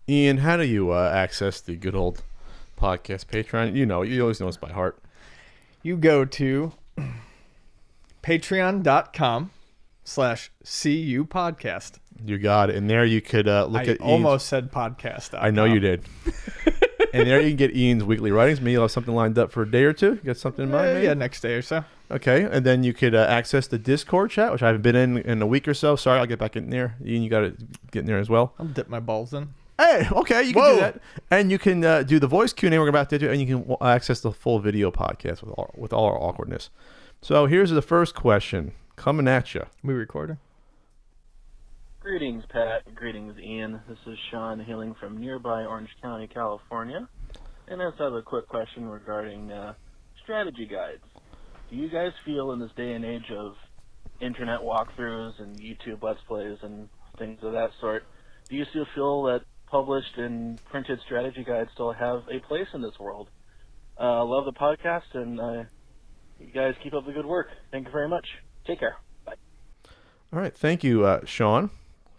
Ian, how do you access the good old podcast Patreon? You always know us by heart. You go to patreon.com/CU podcast. You got it. And there you could look I at almost said podcast. I know you did. And there you can get Ian's weekly writings. Maybe you'll have something lined up for a day or two. You got something in mind, maybe? Yeah, next day or so. Okay. And then you could access the Discord chat, which I haven't been in a week or so. Sorry, I'll get back in there. Ian, you got to get in there as well. I'll dip my balls in. Hey, okay, you can do that. And you can do the voice Q&A we're about to do, and you can access the full video podcast with all our awkwardness. So here's the first question coming at you. We recording? Greetings, Pat. Greetings, Ian. This is Sean hailing from nearby Orange County, California. And I just have a quick question regarding strategy guides. Do you guys feel in this day and age of internet walkthroughs and YouTube Let's Plays and things of that sort, do you still feel that published and printed strategy guides still have a place in this world? Love the podcast, and you guys keep up the good work. Thank you very much. Take care. Bye. All right, thank you, Sean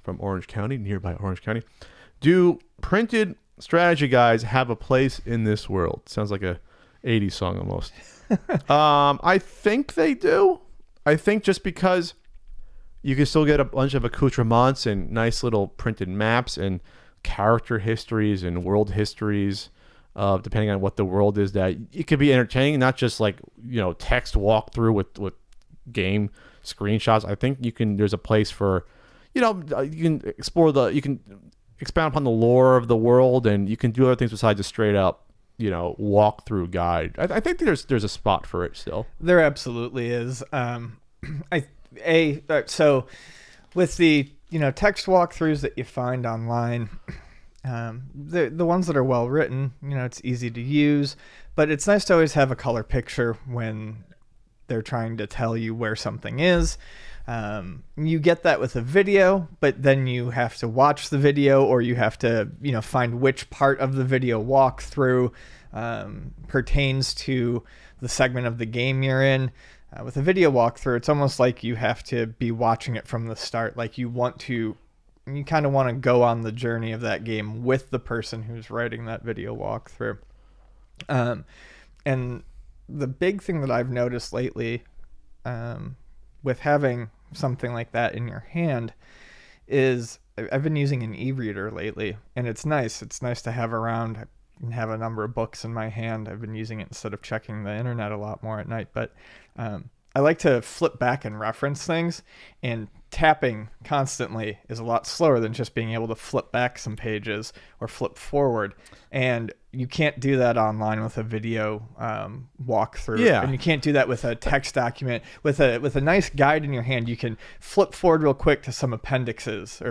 from Orange County, nearby Orange County. Do printed strategy guides have a place in this world? Sounds like a 80s song almost. I think they do. I think just because you can still get a bunch of accoutrements and nice little printed maps and character histories and world histories, depending on what the world is, that it could be entertaining, not just like, text walkthrough with game screenshots. I think there's a place for, you can you can expound upon the lore of the world, and you can do other things besides a straight up, walkthrough guide. I think there's a spot for it still. There absolutely is. So with the text walkthroughs that you find online, the ones that are well written, it's easy to use, but it's nice to always have a color picture when they're trying to tell you where something is. You get that with a video, but then you have to watch the video, or you have to find which part of the video walkthrough pertains to the segment of the game you're in. With a video walkthrough, it's almost like you have to be watching it from the start. Like you kind of want to go on the journey of that game with the person who's writing that video walkthrough. And the big thing that I've noticed lately, with having something like that in your hand, is I've been using an e-reader lately, and it's nice. It's nice to have around. I can have a number of books in my hand. I've been using it instead of checking the internet a lot more at night, but I like to flip back and reference things, and tapping constantly is a lot slower than just being able to flip back some pages or flip forward. And you can't do that online with a video walkthrough. Yeah. And you can't do that with a text document. With a nice guide in your hand, you can flip forward real quick to some appendices,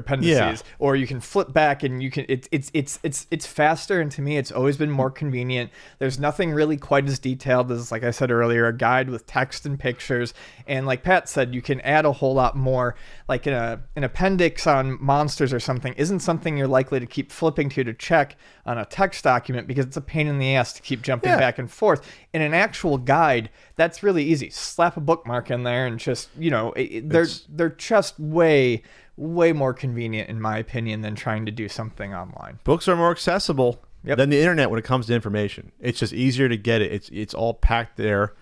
or you can flip back, and you can it's faster, and to me it's always been more convenient. There's nothing really quite as detailed as, like I said earlier, a guide with text and pictures. And like Pat said, you can add a whole lot more. Like an appendix on monsters or something isn't something you're likely to keep flipping to check on a text document, because it's a pain in the ass to keep jumping back and forth. In an actual guide, that's really easy. Slap a bookmark in there, and just they're just way more convenient, in my opinion, than trying to do something online. Books are more accessible than the internet when it comes to information. It's just easier to get it. It's all packed there,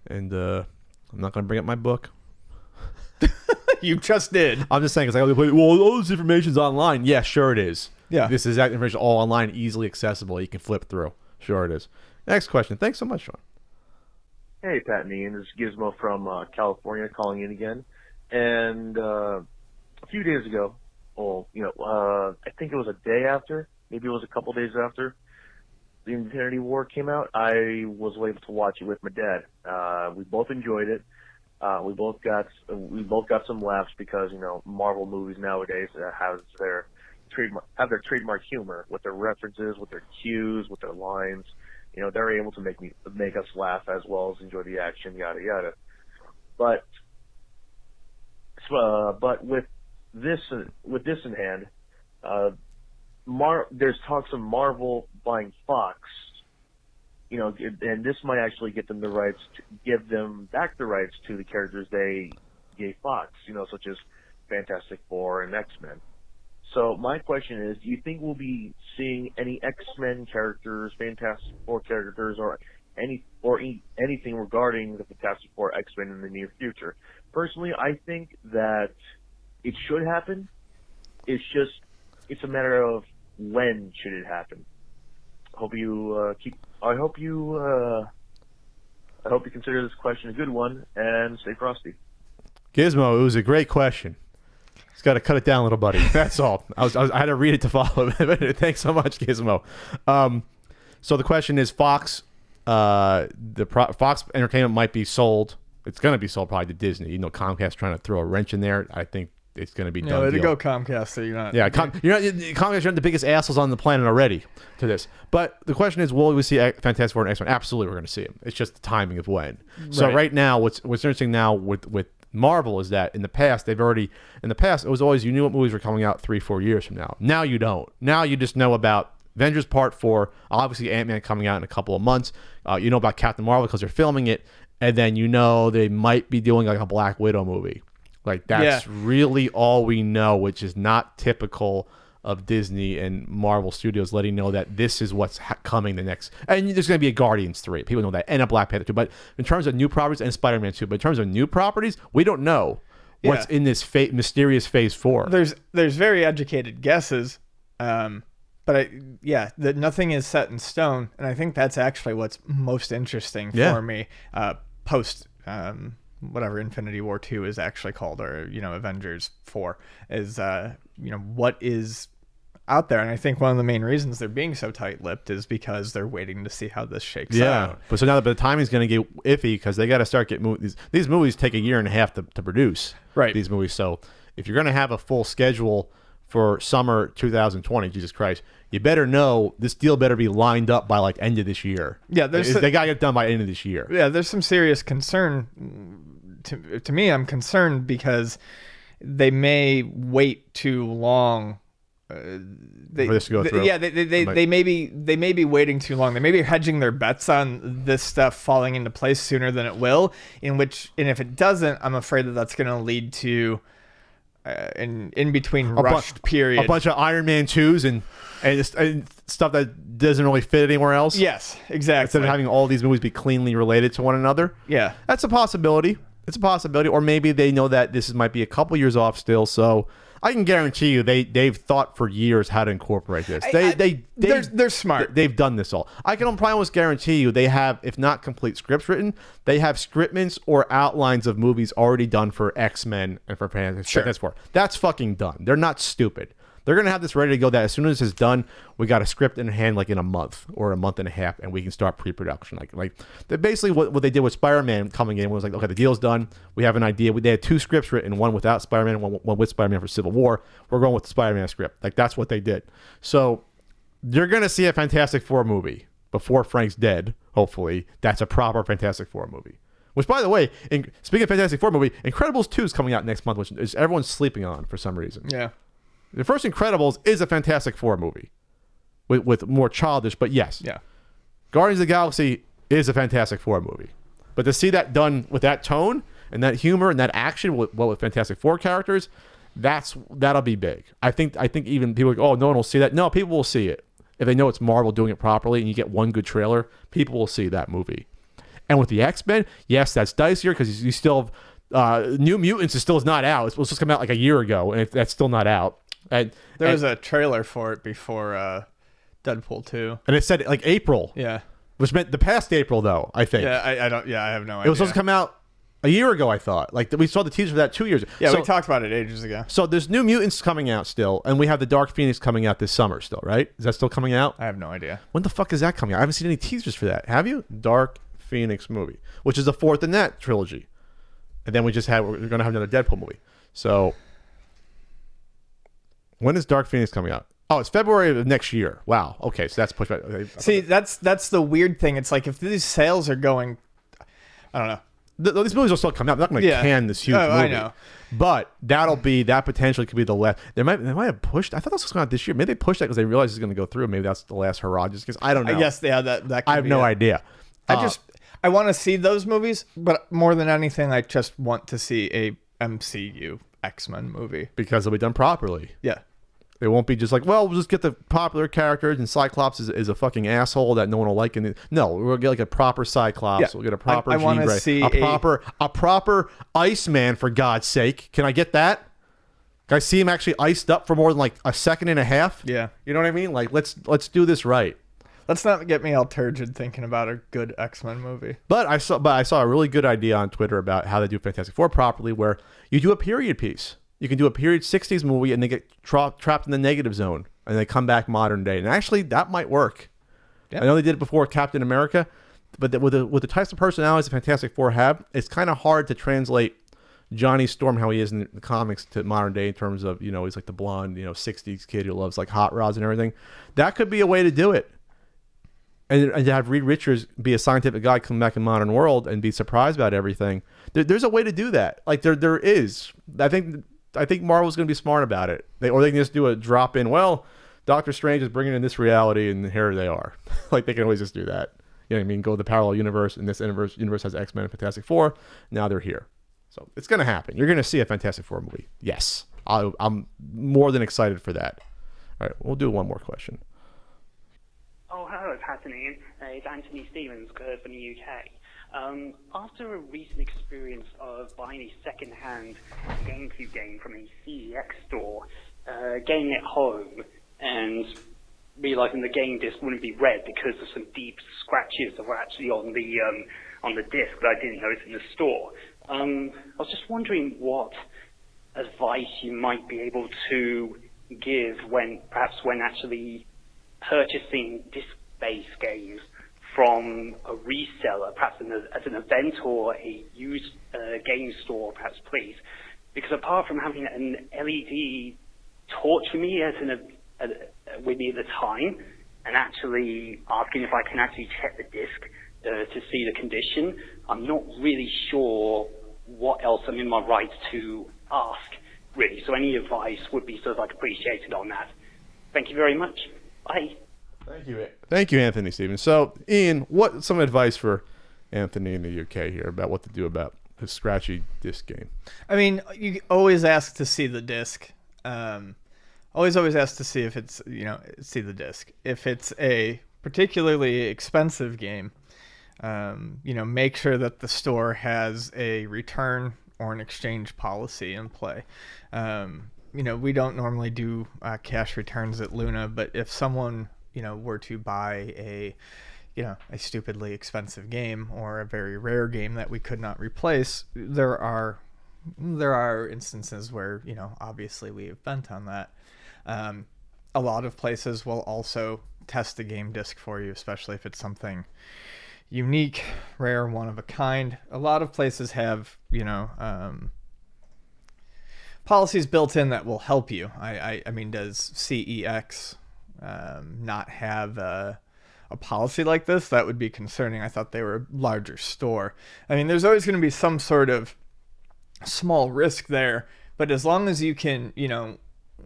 and I'm not going to bring up my book. You just did. I'm just saying, because all this information's online. Yeah, sure it is. Yeah. This is that information all online, easily accessible. You can flip through. Sure it is. Next question. Thanks so much, Sean. Hey, Pat and Ian. This is Gizmo from California calling in again. And a few days ago, I think it was a day after, maybe it was a couple days after the Infinity War came out, I was able to watch it with my dad. We both enjoyed it. We both got some laughs, because Marvel movies nowadays have their trademark humor with their references, with their cues, with their lines. They're able to make us laugh as well as enjoy the action, yada yada. But with this in hand, there's talks of Marvel buying Fox. And this might actually give them back the rights to the characters they gave Fox, such as Fantastic Four and X-Men. So my question is, do you think we'll be seeing any X-Men characters, Fantastic Four characters, or anything regarding the Fantastic Four X-Men in the near future? Personally, I think that it should happen. It's a matter of when should it happen. I hope you consider this question a good one and stay frosty. Gizmo, it was a great question. Just got to cut it down a little, buddy. That's all. I had to read it to follow. Thanks so much, Gizmo. So the question is, Fox Entertainment might be sold. It's going to be sold probably to Disney. You know, Comcast trying to throw a wrench in there. I think it's going to be done. Way to deal. go, Comcast. So you're not. Yeah, Comcast are the biggest assholes on the planet already to this. But the question is, will we see Fantastic Four and X-Men? Absolutely, we're going to see them. It's just the timing of when. So right now, what's interesting now with Marvel is that in the past it was always, you knew what movies were coming out 3-4 years from now. Now you don't. Now you just know about Avengers Part 4, obviously Ant-Man coming out in a couple of months. You know about Captain Marvel because they're filming it, and then you know they might be doing like a Black Widow movie. Like that's really all we know, which is not typical of Disney and Marvel Studios, letting know that this is what's coming the next. And there's going to be a Guardians 3. People know that. And a Black Panther 2. But in terms of new properties, and Spider-Man 2. But in terms of new properties, we don't know what's in this mysterious Phase 4. There's very educated guesses. But nothing is set in stone. And I think that's actually what's most interesting for me post whatever Infinity War 2 is actually called, or, you know, Avengers 4 is, what is out there. And I think one of the main reasons they're being so tight-lipped is because they're waiting to see how this shakes out. But so now the timing's going to get iffy because they got to start getting movies. These movies take a year and a half to produce. Right. These movies. So if you're going to have a full schedule for summer 2020, Jesus Christ, you better know this deal better be lined up by like end of this year. Yeah, they got to get done by end of this year. Yeah, there's some serious concern. To me, I'm concerned because they may wait too long. For this to go through. They may be waiting too long. They may be hedging their bets on this stuff falling into place sooner than it will. And if it doesn't, I'm afraid that's going to lead to an in between rushed period. A bunch of Iron Man 2s and stuff that doesn't really fit anywhere else. Yes, exactly. Instead of having all these movies be cleanly related to one another. Yeah, that's a possibility. It's a possibility, or maybe they know that this might be a couple years off still. So I can guarantee you they've thought for years how to incorporate this. They're smart. They've done this all. I can probably almost guarantee you they have, if not complete scripts written, they have scriptments or outlines of movies already done for X-Men and for Fantastic Four. That's fucking done. They're not stupid. They're going to have this ready to go that as soon as it's done, we got a script in hand like in a month or a month and a half, and we can start pre-production. Like basically what they did with Spider-Man coming in was like, okay, the deal's done. We have an idea. They had 2 scripts written, one without Spider-Man, one with Spider-Man for Civil War. We're going with the Spider-Man script. Like that's what they did. So you're going to see a Fantastic Four movie before Frank's dead, hopefully. That's a proper Fantastic Four movie. Which, by the way, speaking of Fantastic Four movie, Incredibles 2 is coming out next month, which is everyone's sleeping on for some reason. Yeah. The first Incredibles is a Fantastic Four movie with more childish, but yes. Yeah. Guardians of the Galaxy is a Fantastic Four movie. But to see that done with that tone and that humor and that action with Fantastic Four characters, that'll be big. I think even people are like, oh, no one will see that. No, people will see it. If they know it's Marvel doing it properly and you get one good trailer, people will see that movie. And with the X-Men, yes, that's dicier because you still have New Mutants is not out. It's supposed to come out like a year ago, and that's still not out. There was a trailer for it before Deadpool 2. And it said like April. Yeah. Which meant the past April, though, I think. Yeah, I don't. Yeah, I have no idea. It was supposed to come out a year ago, I thought. Like we saw the teaser for that 2 years ago. Yeah, we talked about it ages ago. So there's New Mutants coming out still, and we have the Dark Phoenix coming out this summer still, right? Is that still coming out? I have no idea. When the fuck is that coming out? I haven't seen any teasers for that. Have you? Dark Phoenix movie, which is the 4th in that trilogy. And then we're going to have another Deadpool movie. So when is Dark Phoenix coming out? Oh, it's February of next year. Wow. Okay, so that's pushed back. Okay. See, that's the weird thing. It's like if these sales are going, I don't know. These movies will still come out. They're not going to can this huge movie. I know. But that potentially could be the last. They might have pushed. I thought this was going out this year. Maybe they pushed that because they realized it's going to go through. Maybe that's the last hurrah. Just because I don't know. I guess that. I have no idea. I want to see those movies, but more than anything, I just want to see a MCU X-Men movie because they'll be done properly. Yeah. It won't be just like, well, we'll just get the popular characters, and Cyclops is a fucking asshole that no one will like. And no, we'll get like a proper Cyclops. Yeah. We'll get a proper I Jean wanna Grey, see a proper Iceman, for God's sake. Can I get that? Can I see him actually iced up for more than like a second and a half? Yeah. You know what I mean? Like, let's do this right. Let's not get me all turgid thinking about a good X-Men movie. But I saw a really good idea on Twitter about how they do Fantastic Four properly, where you do a period piece. You can do a period 60s movie and they get trapped in the negative zone and they come back modern day. And actually, that might work. Yeah. I know they did it before with Captain America, but with the types of personalities the Fantastic Four have, it's kind of hard to translate Johnny Storm, how he is in the comics, to modern day in terms of, you know, he's like the blonde, you know, 60s kid who loves like hot rods and everything. That could be a way to do it. And to have Reed Richards be a scientific guy come back in modern world and be surprised about everything. There's a way to do that. Like there is. I think Marvel's going to be smart about it. They can just do a drop in. Well, Doctor Strange is bringing in this reality, and here they are. Like they can always just do that. You know what I mean? Go to the parallel universe, and this universe has X-Men and Fantastic Four. Now they're here. So it's going to happen. You're going to see a Fantastic Four movie. Yes, I'm more than excited for that. All right, we'll do one more question. Oh, hello, Pat and Ian. It's Anthony Stevens from the UK. After a recent experience of buying a second-hand GameCube game from a CEX store, getting it home, and realizing the game disc wouldn't be read because of some deep scratches that were actually on the disc that I didn't notice in the store. I was just wondering what advice you might be able to give when actually purchasing disc-based games from a reseller, perhaps at an event or a used game store, perhaps, please. Because apart from having an LED torch with me with me at the time, and actually asking if I can actually check the disc to see the condition, I'm not really sure what else I'm in my right to ask, really. So any advice would be sort of like appreciated on that. Thank you very much. Bye. Thank you, Anthony Stevens. So, Ian, what some advice for Anthony in the UK here about what to do about his scratchy disc game? I mean, you always ask to see the disc. Always ask to see if it's, see the disc. If it's a particularly expensive game, make sure that the store has a return or an exchange policy in play. We don't normally do cash returns at Luna, but if someone were to buy a stupidly expensive game or a very rare game that we could not replace, there are instances where, obviously we have bent on that. A lot of places will also test the game disc for you, especially if it's something unique, rare, one of a kind. A lot of places have, policies built in that will help you. I mean, does CEX not have a policy like this? That would be concerning. I thought they were a larger store. I mean, there's always going to be some sort of small risk there, but as long as you can,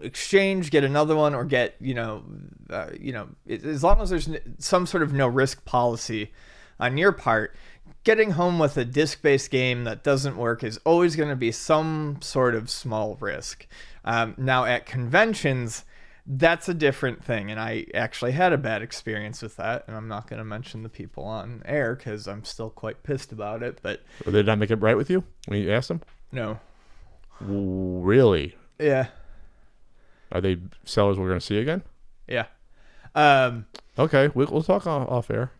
exchange, get another one, or get, as long as there's some sort of no risk policy on your part, getting home with a disc-based game that doesn't work is always going to be some sort of small risk. Now at conventions, that's a different thing, and I actually had a bad experience with that, and I'm not going to mention the people on air because I'm still quite pissed about it. But did they not make it right with you when you asked them? No. Really? Yeah. Are they sellers we're going to see again? Yeah. Okay, we'll talk off air.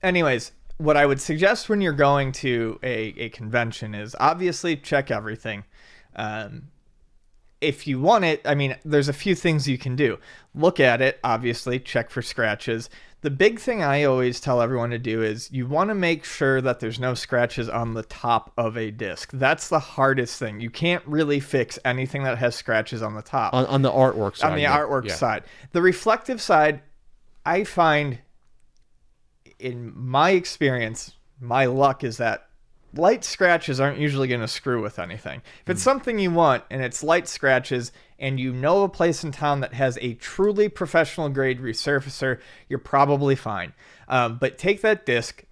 Anyways, what I would suggest when you're going to a convention is obviously check everything. If you want it, I mean, there's a few things you can do. Look at it, obviously, check for scratches. The big thing I always tell everyone to do is you want to make sure that there's no scratches on the top of a disc. That's the hardest thing. You can't really fix anything that has scratches on the top. On the artwork side. On the artwork side. The reflective side, I find, in my experience, my luck is that light scratches aren't usually going to screw with anything. If it's something you want and it's light scratches and you know a place in town that has a truly professional grade resurfacer, you're probably fine. But take that disc,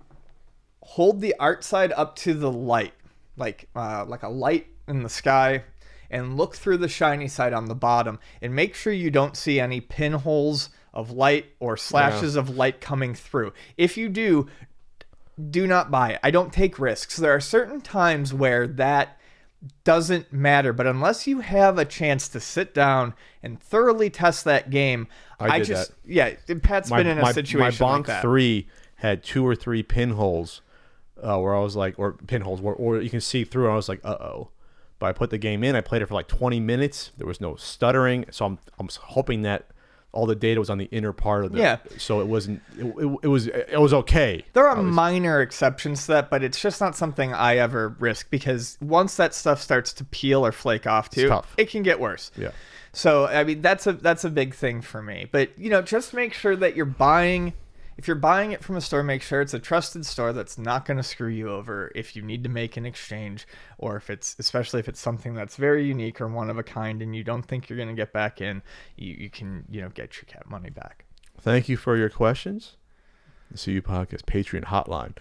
hold the art side up to the light, like a light in the sky and look through the shiny side on the bottom and make sure you don't see any pinholes of light or slashes of light coming through. If you do not buy it. I don't take risks. There are certain times where that doesn't matter, but unless you have a chance to sit down and thoroughly test that game, I did that. Yeah, Pat's been in a situation my like Bonk that. 3 had 2 or 3 pinholes where I was like, or pinholes, or you can see through, and I was like, uh-oh. But I put the game in, I played it for like 20 minutes. There was no stuttering, so I'm hoping that all the data was on the inner part of the, so it wasn't, it was okay. There are minor exceptions to that, but it's just not something I ever risk, because once that stuff starts to peel or flake off too, it can get worse. Yeah. So, I mean, that's a big thing for me. But, just make sure that if you're buying it from a store, make sure it's a trusted store that's not going to screw you over if you need to make an exchange, or especially if it's something that's very unique or one of a kind and you don't think you're going to get back in, you can, get your cat money back. Thank you for your questions. The CU Podcast Patreon hotline.